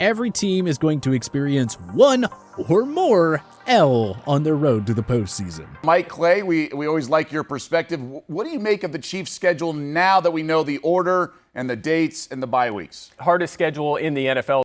every team is going to experience one or more L on their road to the postseason. Mike Clay, we always like your perspective. What do you make of the Chiefs' schedule now that we know the order and the dates and the bye weeks? Hardest schedule in the NFL.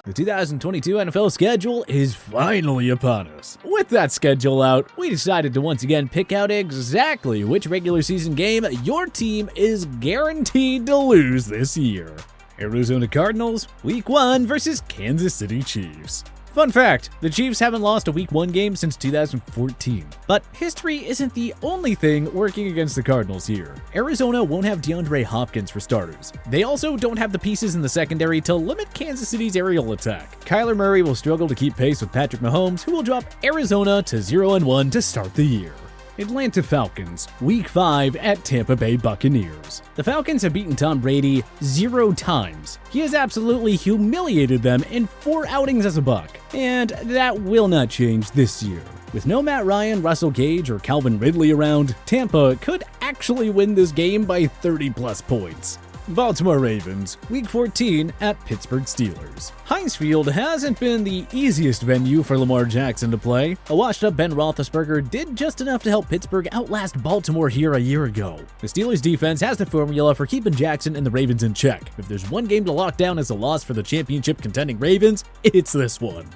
The 2022 NFL schedule is finally upon us. With that schedule out, we decided to once again pick out exactly which regular season game your team is guaranteed to lose this year. Arizona Cardinals, Week 1 versus Kansas City Chiefs. Fun fact, the Chiefs haven't lost a Week 1 game since 2014. But history isn't the only thing working against the Cardinals here. Arizona won't have DeAndre Hopkins for starters. They also don't have the pieces in the secondary to limit Kansas City's aerial attack. Kyler Murray will struggle to keep pace with Patrick Mahomes, who will drop Arizona to 0-1 to start the year. Atlanta Falcons, Week 5 at Tampa Bay Buccaneers. The Falcons have beaten Tom Brady 0 times. He has absolutely humiliated them in 4 outings as a Buc, and that will not change this year. With no Matt Ryan, Russell Gage, or Calvin Ridley around, Tampa could actually win this game by 30+ points. Baltimore Ravens, Week 14 at Pittsburgh Steelers. Heinz Field hasn't been the easiest venue for Lamar Jackson to play. A washed-up Ben Roethlisberger did just enough to help Pittsburgh outlast Baltimore here a year ago. The Steelers' defense has the formula for keeping Jackson and the Ravens in check. If there's one game to lock down as a loss for the championship-contending Ravens, it's this one.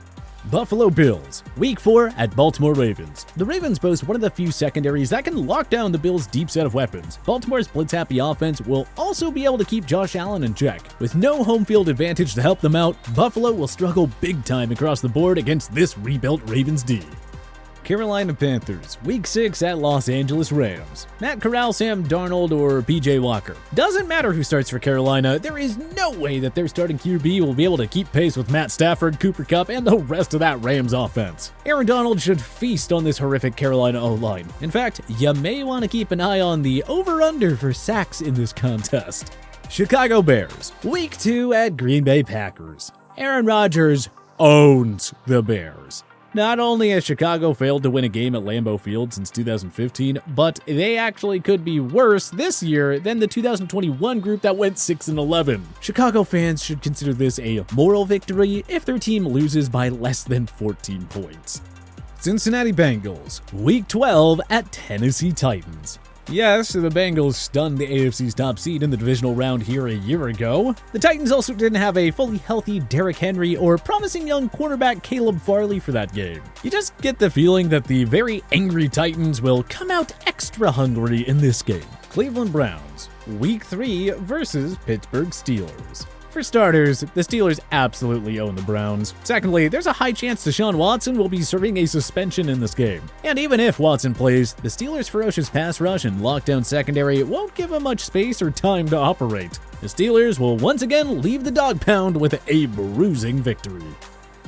Buffalo Bills, Week 4 at Baltimore Ravens. The Ravens boast one of the few secondaries that can lock down the Bills' deep set of weapons. Baltimore's blitz-happy offense will also be able to keep Josh Allen in check. With no home field advantage to help them out, Buffalo will struggle big time across the board against this rebuilt Ravens D. Carolina Panthers, Week 6 at Los Angeles Rams. Matt Corral, Sam Darnold, or PJ Walker. Doesn't matter who starts for Carolina, there is no way that their starting QB will be able to keep pace with Matt Stafford, Cooper Kupp, and the rest of that Rams offense. Aaron Donald should feast on this horrific Carolina O-line. In fact, you may want to keep an eye on the over-under for sacks in this contest. Chicago Bears, Week 2 at Green Bay Packers. Aaron Rodgers owns the Bears. Not only has Chicago failed to win a game at Lambeau Field since 2015, but they actually could be worse this year than the 2021 group that went 6-11. Chicago fans should consider this a moral victory if their team loses by less than 14 points. Cincinnati Bengals, Week 12 at Tennessee Titans. Yes, the Bengals stunned the AFC's top seed in the divisional round here a year ago. The Titans also didn't have a fully healthy Derrick Henry or promising young cornerback Caleb Farley for that game. You just get the feeling that the very angry Titans will come out extra hungry in this game. Cleveland Browns, Week 3 versus Pittsburgh Steelers. For starters, the Steelers absolutely own the Browns. Secondly, there's a high chance Deshaun Watson will be serving a suspension in this game. And even if Watson plays, the Steelers' ferocious pass rush and lockdown secondary won't give him much space or time to operate. The Steelers will once again leave the dog pound with a bruising victory.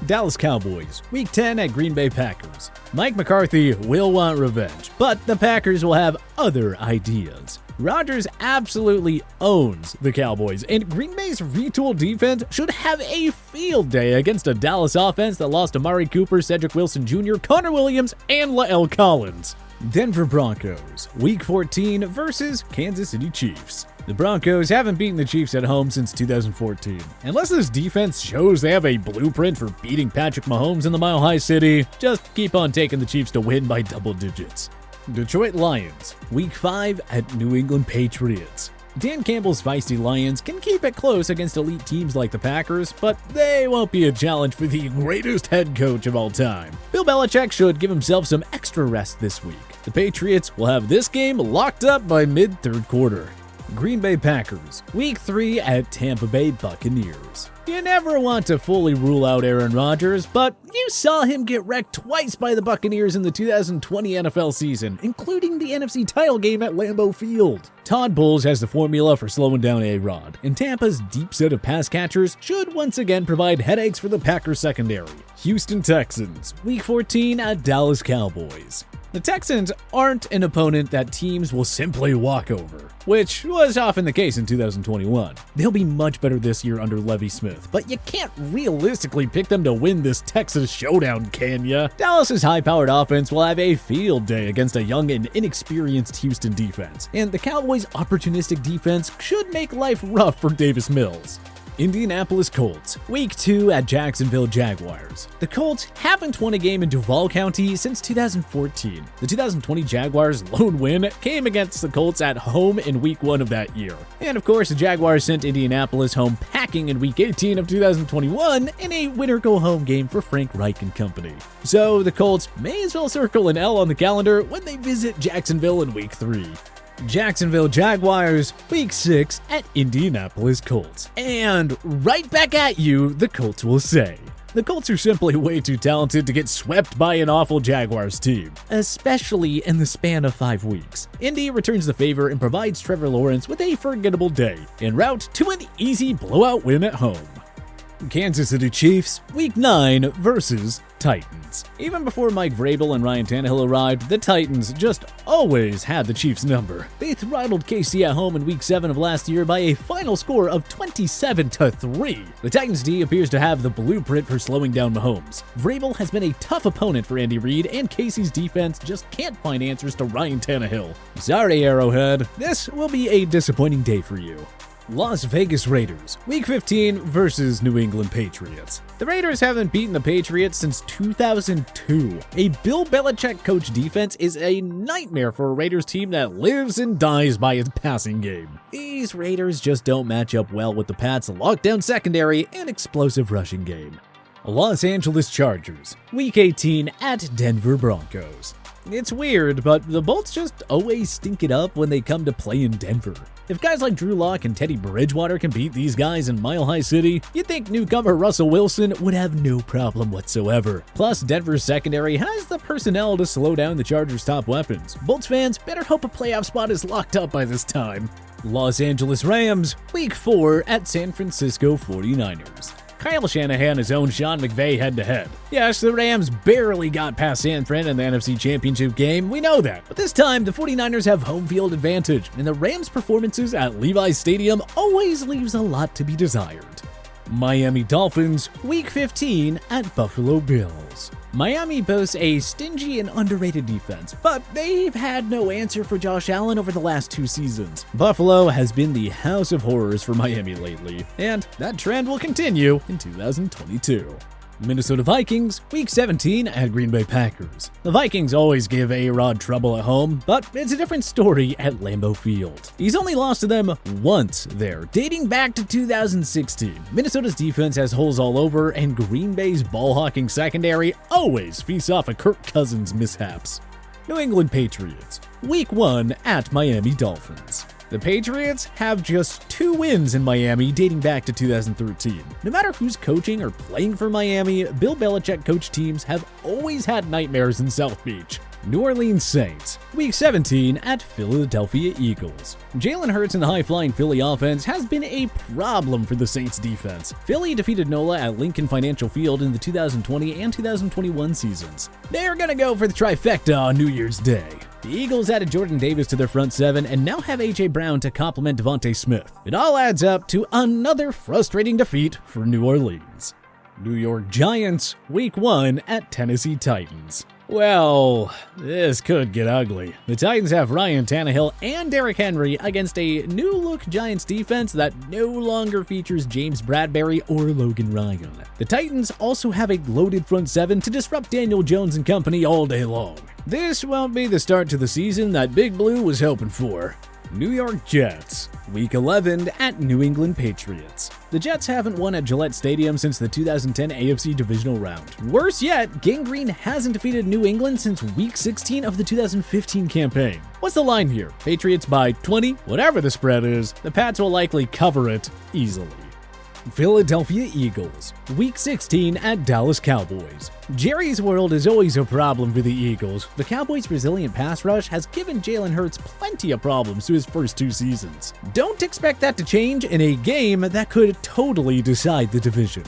Dallas Cowboys, Week 10 at Green Bay Packers. Mike McCarthy will want revenge, but the Packers will have other ideas. Rodgers absolutely owns the Cowboys, and Green Bay's retooled defense should have a field day against a Dallas offense that lost Amari Cooper, Cedric Wilson Jr., Connor Williams, and Lael Collins. Denver Broncos, Week 14 versus Kansas City Chiefs. The Broncos haven't beaten the Chiefs at home since 2014. Unless this defense shows they have a blueprint for beating Patrick Mahomes in the Mile High City, just keep on taking the Chiefs to win by double digits. Detroit Lions, Week 5 at New England Patriots. Dan Campbell's feisty Lions can keep it close against elite teams like the Packers, but they won't be a challenge for the greatest head coach of all time. Bill Belichick should give himself some extra rest this week. The Patriots will have this game locked up by mid-third quarter. Green Bay Packers, Week 3 at Tampa Bay Buccaneers. You never want to fully rule out Aaron Rodgers, but you saw him get wrecked twice by the Buccaneers in the 2020 NFL season, including the NFC title game at Lambeau Field. Todd Bowles has the formula for slowing down A-Rod, and Tampa's deep set of pass catchers should once again provide headaches for the Packers secondary. Houston Texans, Week 14 at Dallas Cowboys. The Texans aren't an opponent that teams will simply walk over, which was often the case in 2021. They'll be much better this year under Lovie Smith, but you can't realistically pick them to win this Texas showdown, can ya? Dallas's high-powered offense will have a field day against a young and inexperienced Houston defense, and the Cowboys' opportunistic defense should make life rough for Davis Mills. Indianapolis Colts, Week 2 at Jacksonville Jaguars. The Colts haven't won a game in Duval County since 2014. The 2020 Jaguars' lone win came against the Colts at home in Week 1 of that year. And of course, the Jaguars sent Indianapolis home packing in Week 18 of 2021 in a winner-go-home game for Frank Reich and company. So the Colts may as well circle an L on the calendar when they visit Jacksonville in Week 3. Jacksonville Jaguars, Week 6 at Indianapolis Colts. And right back at you, the Colts will say. The Colts are simply way too talented to get swept by an awful Jaguars team, especially in the span of 5 weeks. Indy returns the favor and provides Trevor Lawrence with a forgettable day, en route to an easy blowout win at home. Kansas City Chiefs, Week 9 versus Titans. Even before Mike Vrabel and Ryan Tannehill arrived, the Titans just always had the Chiefs' number. They throttled KC at home in Week 7 of last year by a final score of 27-3. The Titans' D appears to have the blueprint for slowing down Mahomes. Vrabel has been a tough opponent for Andy Reid, and KC's defense just can't find answers to Ryan Tannehill. Sorry, Arrowhead, this will be a disappointing day for you. Las Vegas Raiders, Week 15 versus New England Patriots. The Raiders haven't beaten the Patriots since 2002. A Bill Belichick coach defense is a nightmare for a Raiders team that lives and dies by its passing game. These Raiders just don't match up well with the Pats' lockdown secondary and explosive rushing game. Los Angeles Chargers, Week 18 at Denver Broncos. It's weird, but the Bolts just always stink it up when they come to play in Denver. If guys like Drew Lock and Teddy Bridgewater can beat these guys in Mile High City, you'd think newcomer Russell Wilson would have no problem whatsoever. Plus, Denver's secondary has the personnel to slow down the Chargers' top weapons. Bolts fans better hope a playoff spot is locked up by this time. Los Angeles Rams, Week 4 at San Francisco 49ers. Kyle Shanahan has owned Sean McVay head-to-head. Yes, the Rams barely got past San Fran in the NFC Championship game, we know that. But this time, the 49ers have home field advantage, and the Rams' performances at Levi's Stadium always leaves a lot to be desired. Miami Dolphins, Week 15 at Buffalo Bills. Miami boasts a stingy and underrated defense, but they've had no answer for Josh Allen over the last 2 seasons. Buffalo has been the house of horrors for Miami lately, and that trend will continue in 2022. Minnesota Vikings, Week 17 at Green Bay Packers. The Vikings always give A-Rod trouble at home, but it's a different story at Lambeau Field. He's only lost to them once there, dating back to 2016. Minnesota's defense has holes all over, and Green Bay's ball-hawking secondary always feasts off of Kirk Cousins' mishaps. New England Patriots, Week 1 at Miami Dolphins. The Patriots have just 2 wins in Miami dating back to 2013. No matter who's coaching or playing for Miami, Bill Belichick coach teams have always had nightmares in South Beach. New Orleans Saints, Week 17 at Philadelphia Eagles. Jalen Hurts and the high-flying Philly offense has been a problem for the Saints defense. Philly defeated NOLA at Lincoln Financial Field in the 2020 and 2021 seasons. They're gonna go for the trifecta on New Year's Day. The Eagles added Jordan Davis to their front 7 and now have A.J. Brown to complement Devontae Smith. It all adds up to another frustrating defeat for New Orleans. New York Giants, Week 1 at Tennessee Titans. Well, this could get ugly. The Titans have Ryan Tannehill and Derrick Henry against a new-look Giants defense that no longer features James Bradbury or Logan Ryan. The Titans also have a loaded front 7 to disrupt Daniel Jones and company all day long. This won't be the start to the season that Big Blue was hoping for. New York Jets, Week 11 at New England Patriots. The Jets haven't won at Gillette Stadium since the 2010 AFC Divisional Round. Worse yet, Gang Green hasn't defeated New England since Week 16 of the 2015 campaign. What's the line here? Patriots by 20? Whatever the spread is, the Pats will likely cover it easily. Philadelphia Eagles, Week 16 at Dallas Cowboys. Jerry's World is always a problem for the Eagles. The Cowboys' resilient pass rush has given Jalen Hurts plenty of problems through his first 2 seasons. Don't expect that to change in a game that could totally decide the division.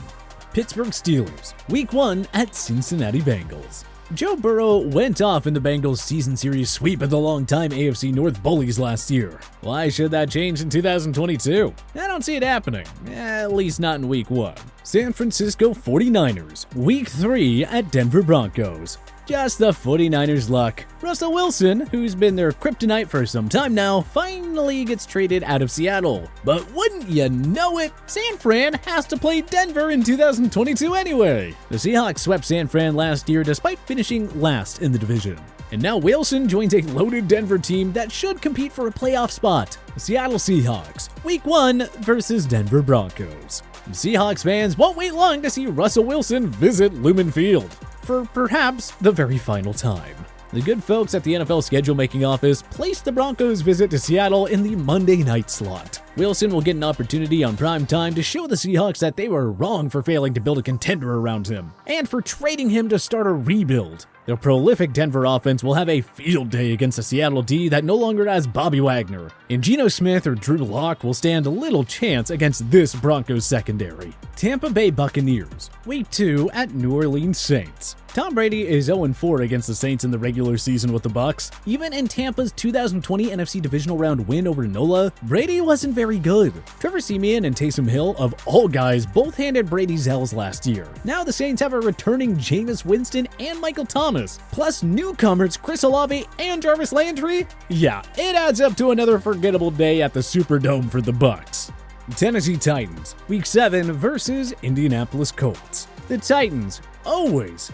Pittsburgh Steelers, Week 1 at Cincinnati Bengals. Joe Burrow went off in the Bengals season series sweep of the longtime AFC North bullies last year. Why should that change in 2022? I don't see it happening, at least not in Week 1. San Francisco 49ers, Week 3 at Denver Broncos. Just the 49ers' luck. Russell Wilson, who's been their kryptonite for some time now, finally gets traded out of Seattle. But wouldn't you know it, San Fran has to play Denver in 2022 anyway. The Seahawks swept San Fran last year despite finishing last in the division. And now Wilson joins a loaded Denver team that should compete for a playoff spot. The Seattle Seahawks, Week 1 versus Denver Broncos. Seahawks fans won't wait long to see Russell Wilson visit Lumen Field for perhaps the very final time. The good folks at the NFL schedule-making office placed the Broncos' visit to Seattle in the Monday night slot. Wilson will get an opportunity on prime time to show the Seahawks that they were wrong for failing to build a contender around him, and for trading him to start a rebuild. The prolific Denver offense will have a field day against a Seattle D that no longer has Bobby Wagner, and Geno Smith or Drew Lock will stand little chance against this Broncos secondary. Tampa Bay Buccaneers, Week 2 at New Orleans Saints. Tom Brady is 0-4 against the Saints in the regular season with the Bucs. Even in Tampa's 2020 NFC Divisional Round win over NOLA, Brady wasn't very good. Trevor Siemian and Taysom Hill, of all guys, both handed Brady's L's last year. Now the Saints have a returning Jameis Winston and Michael Thomas, plus newcomers Chris Olave and Jarvis Landry. Yeah, it adds up to another forgettable day at the Superdome for the Bucs. Tennessee Titans, Week 7 versus Indianapolis Colts. The Titans always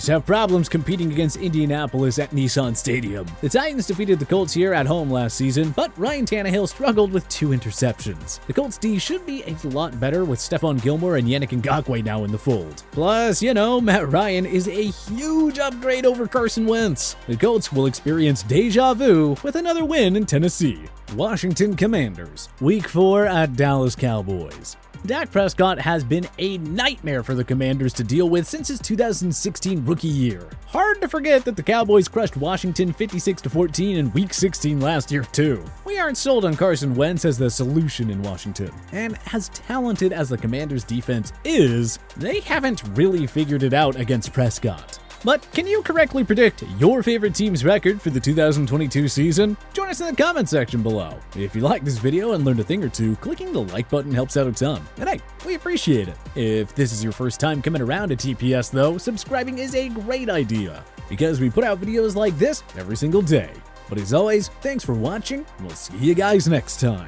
have problems competing against Indianapolis at Nissan Stadium. The Titans defeated the Colts here at home last season, but Ryan Tannehill struggled with 2 interceptions. The Colts D should be a lot better with Stephon Gilmore and Yannick Ngakoue now in the fold. Plus, Matt Ryan is a huge upgrade over Carson Wentz. The Colts will experience deja vu with another win in Tennessee. Washington Commanders, Week 4 at Dallas Cowboys. Dak Prescott has been a nightmare for the Commanders to deal with since his 2016 rookie year. Hard to forget that the Cowboys crushed Washington 56-14 in Week 16 last year too. We aren't sold on Carson Wentz as the solution in Washington. And as talented as the Commanders' defense is, they haven't really figured it out against Prescott. But can you correctly predict your favorite team's record for the 2022 season? Join us in the comment section below. If you like this video and learned a thing or two, clicking the like button helps out a ton. And hey, we appreciate it. If this is your first time coming around to TPS though, subscribing is a great idea, because we put out videos like this every single day. But as always, thanks for watching, and we'll see you guys next time.